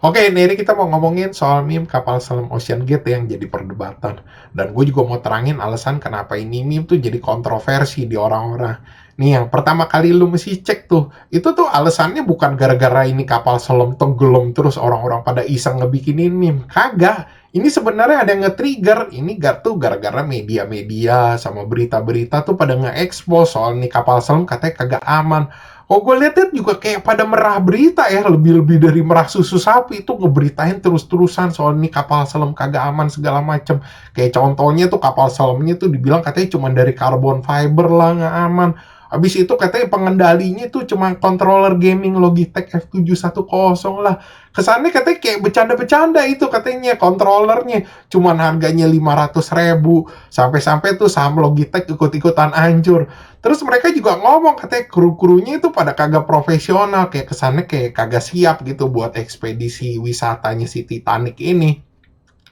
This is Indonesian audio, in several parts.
Oke, ini kita mau ngomongin soal meme kapal selam Ocean Gate yang jadi perdebatan. Dan gue juga mau terangin alasan kenapa ini meme tuh jadi kontroversi di orang-orang. Nih, yang pertama kali lu mesti cek tuh, itu tuh alasannya bukan gara-gara ini kapal selam tenggelam terus orang-orang pada iseng ngebikinin meme. Kagak. Ini sebenarnya ada yang nge-trigger. Ini tuh gara-gara media-media sama berita-berita tuh pada nge-expose soal nih kapal selam katanya kagak aman. Oh, gue lihat juga kayak pada merah berita ya, lebih-lebih dari merah susu sapi itu ngeberitain terus-terusan soal ini kapal selam kagak aman segala macem. Kayak contohnya tuh kapal selamnya tuh dibilang katanya cuma dari carbon fiber lah nggak aman. Habis itu katanya pengendalinya tuh cuma controller gaming Logitech F710 lah. Kesannya katanya kayak bercanda-bercanda itu katanya controllernya. Cuman harganya 500.000. Sampai-sampai tuh saham Logitech ikut-ikutan hancur. Terus mereka juga ngomong katanya kru-krunya itu pada kagak profesional, kayak kesannya kayak kagak siap gitu buat ekspedisi wisatanya si Titanic ini.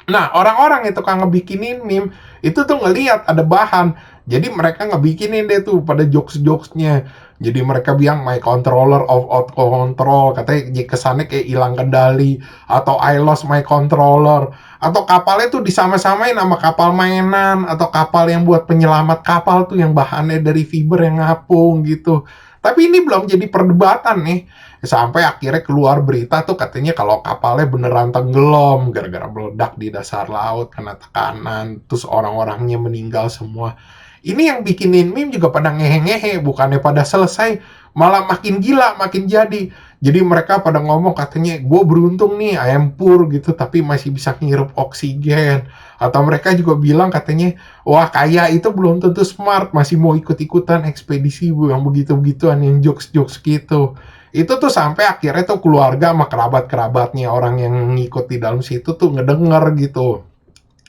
Nah, orang-orang yang tukang ngebikinin meme itu tuh ngelihat ada bahan. Jadi mereka ngebikinin deh tuh pada jokes-jokesnya. Jadi mereka bilang my controller out control, katanya kesannya kayak hilang kendali, atau I lost my controller, atau kapalnya tuh disama-samain sama kapal mainan, atau kapal yang buat penyelamat kapal tuh yang bahannya dari fiber yang ngapung gitu. Tapi ini belum jadi perdebatan nih. Sampai akhirnya keluar berita tuh katanya kalau kapalnya beneran tenggelam gara-gara meledak di dasar laut kena tekanan, terus orang-orangnya meninggal semua. Ini yang bikinin meme juga pada ngehe-ngehe, bukannya pada selesai, malah makin gila, makin jadi. Jadi mereka pada ngomong katanya, gue beruntung nih, I am poor gitu, tapi masih bisa ngirup oksigen. Atau mereka juga bilang katanya, wah kaya itu belum tentu smart, masih mau ikut-ikutan ekspedisi yang begitu-begituan, yang jokes-jokes gitu. Itu tuh sampai akhirnya tuh keluarga sama kerabat-kerabatnya orang yang ngikut di dalam situ tuh ngedenger gitu.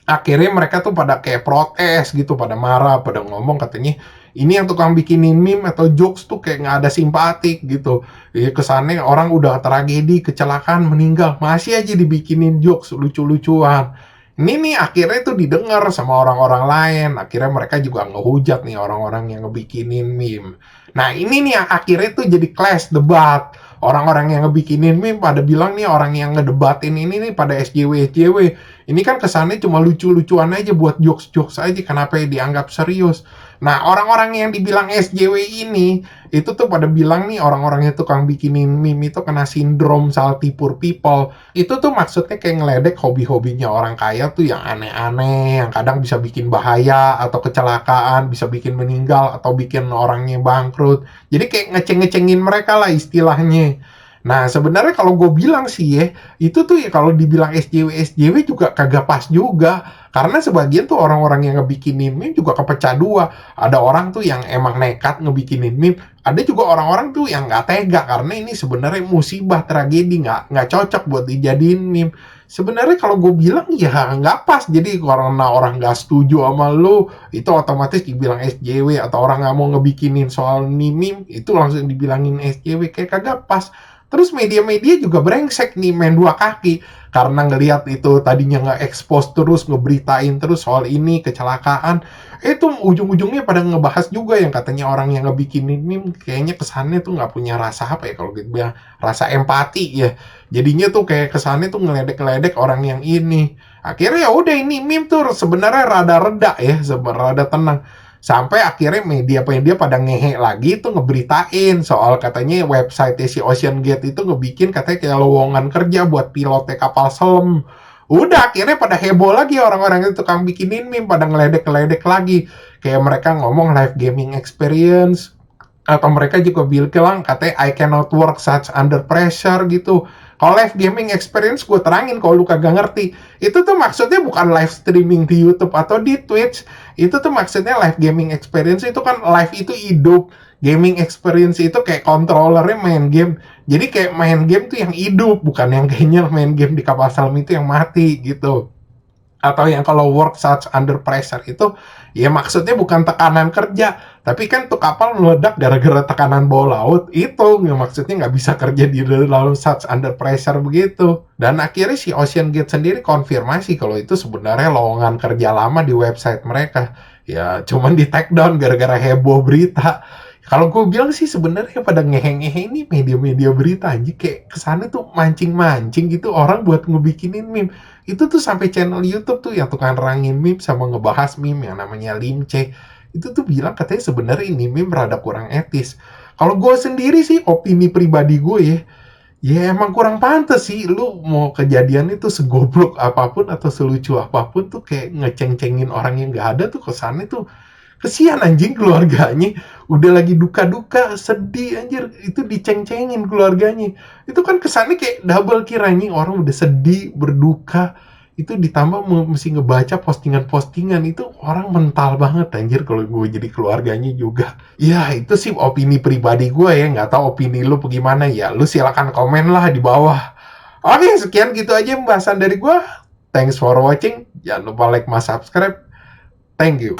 Akhirnya mereka tuh pada kayak protes gitu, pada marah, pada ngomong katanya ini yang tukang bikinin meme atau jokes tuh kayak nggak ada simpatik gitu. Ya, kesannya orang udah tragedi, kecelakaan, meninggal, masih aja dibikinin jokes lucu-lucuan. Ini nih akhirnya tuh didengar sama orang-orang lain. Akhirnya mereka juga ngehujat nih orang-orang yang ngebikinin meme. Nah ini nih yang akhirnya tuh jadi clash debat. Orang-orang yang ngebikinin meme pada bilang nih orang yang ngedebatin ini nih pada SJW. Ini kan kesannya cuma lucu-lucuan aja buat jokes-jokes aja, kenapa ya dianggap serius. Nah, orang-orang yang dibilang SJW ini, itu tuh pada bilang nih orang-orang yang tukang bikinin meme itu kena sindrom salty poor people. Itu tuh maksudnya kayak ngeledek hobi-hobinya orang kaya tuh yang aneh-aneh, yang kadang bisa bikin bahaya atau kecelakaan, bisa bikin meninggal atau bikin orangnya bangkrut. Jadi kayak ngeceng-ngecengin mereka lah istilahnya. Nah, sebenarnya kalau gue bilang sih ya, itu tuh ya kalau dibilang SJW juga kagak pas juga. Karena sebagian tuh orang-orang yang ngebikinin meme juga kepecah dua. Ada orang tuh yang emang nekat ngebikinin meme. Ada juga orang-orang tuh yang nggak tega karena ini sebenarnya musibah, tragedi, nggak cocok buat dijadiin meme. Sebenarnya kalau gue bilang ya nggak pas. Jadi karena orang nggak setuju sama lo, itu otomatis dibilang SJW. Atau orang nggak mau ngebikinin soal meme, itu langsung dibilangin SJW. Kayak kagak pas. Terus media-media juga brengsek nih main dua kaki karena ngelihat itu tadinya nge-expose terus, ngeberitain terus soal ini kecelakaan. Itu ujung-ujungnya pada ngebahas juga yang katanya orang yang ngebikin ini kayaknya kesannya tuh nggak punya rasa apa ya kalau gitu bilang rasa empati ya. Jadinya tuh kayak kesannya tuh ngeledek-ngeledek orang yang ini. Akhirnya ya udah ini meme tuh sebenarnya rada reda ya, sebenarnya rada tenang. Sampai akhirnya media-media pada ngehe lagi tuh ngeberitain soal katanya website si Ocean Gate itu ngebikin katanya kayak lowongan kerja buat pilotnya kapal selam. Udah akhirnya pada heboh lagi orang-orang itu tukang bikinin meme pada ngeledek-ngeledek lagi. Kayak mereka ngomong live gaming experience, atau mereka juga bilang katanya I cannot work such under pressure gitu. Kalau live gaming experience gue terangin kalau lu kagak ngerti. Itu tuh maksudnya bukan live streaming di YouTube atau di Twitch. Itu tuh maksudnya live gaming experience itu kan live itu hidup. Gaming experience itu kayak controllernya main game. Jadi kayak main game tuh yang hidup, bukan yang kayaknya main game di kapal selam itu yang mati gitu. Atau yang kalau work such under pressure itu ya maksudnya bukan tekanan kerja, tapi kan tuh kapal meledak gara-gara tekanan bawah laut itu ya maksudnya nggak bisa kerja di dalam such under pressure begitu. Dan akhirnya si Ocean Gate sendiri konfirmasi kalau itu sebenarnya lowongan kerja lama di website mereka, ya cuman di take down gara-gara heboh berita. Kalau gue bilang sih sebenarnya pada ngehe-ngehe ini media-media berita anjing, kayak kesannya tuh mancing-mancing gitu orang buat ngebikinin meme. Itu tuh sampai channel YouTube tuh yang tukang nerangin meme sama ngebahas meme yang namanya Limce. Itu tuh bilang katanya sebenarnya ini meme rada kurang etis. Kalau gue sendiri sih opini pribadi gue ya, ya emang kurang pantas sih lu mau kejadian itu segoblok apapun atau selucu apapun tuh kayak ngeceng-cengin orang yang gak ada tuh kesannya tuh kesian anjing keluarganya. Udah lagi duka-duka, sedih anjir, itu diceng-cengin keluarganya. Itu kan kesannya kayak double kiranya orang udah sedih, berduka, itu ditambah mesti ngebaca postingan-postingan itu orang mental banget anjir kalau gue jadi keluarganya juga. Ya itu sih opini pribadi gue ya, nggak tahu opini lu bagaimana ya. Lu silakan komen lah di bawah. Oke, sekian gitu aja pembahasan dari gue. Thanks for watching. Jangan lupa like, subscribe. Thank you.